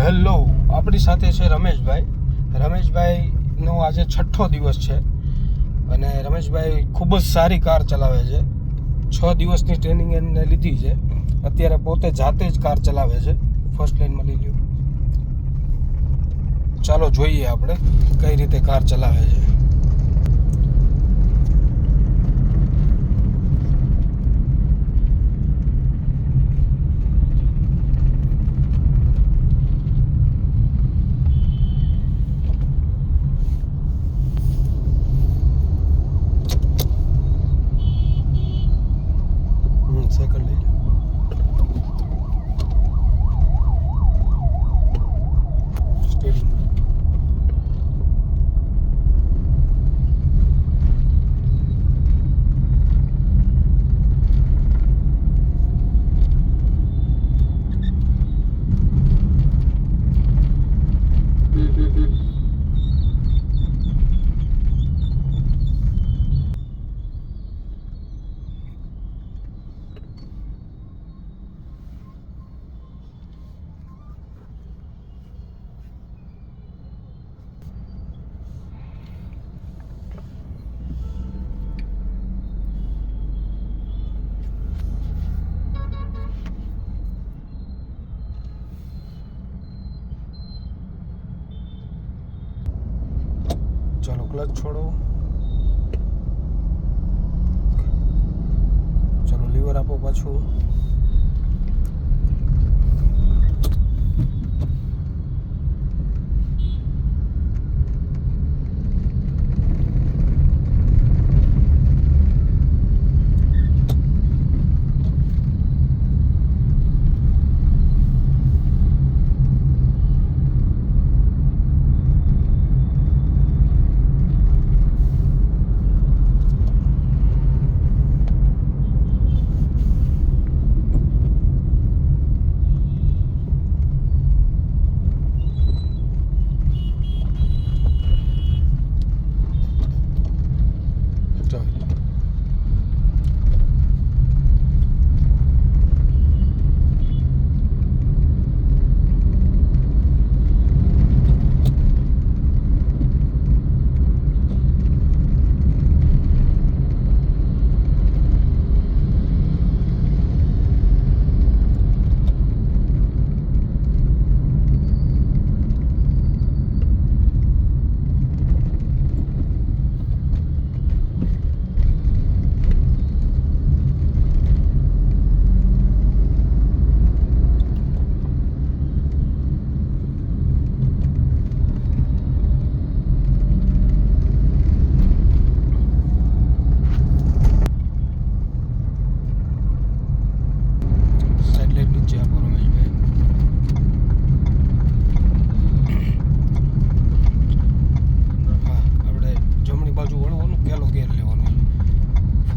Hello, આપણી સાથે છે રમેશભાઈ. રમેશભાઈનો આજે 6ઠ્ઠો દિવસ છે અને રમેશભાઈ ખૂબ જ સારી કાર ચલાવે છે. 6 દિવસની ટ્રેનિંગ એને લીધી છે. અત્યારે પોતે જાતે જ કાર ચલાવે છે. ફર્સ્ટ લાઇનમાં લઈ લ્યો. ચાલો જોઈએ આપણે કઈ રીતે કાર ચલાવે છે. સેકન્ડ લઈ લો. સ્ટીરિંગ ચાલો ક્લચ છોડો. ચાલો લીવર આપો પાછું.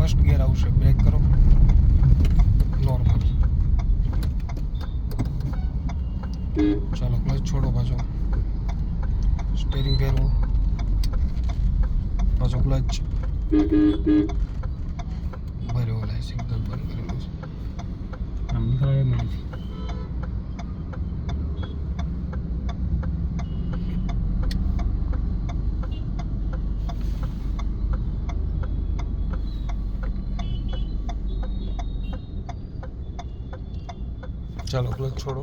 ફર્સ્ટ ગિયર આવશે. બ્રેક કરો. નોર્મલ. ચાલો ક્લચ છોડો પાછો. સ્ટીરિંગ ફેરવો. પાછો ક્લચ ભર્યો. લાઈ સિગ્નલ બંધ કરેલું છે. ચાલો ક્લચ છોડો.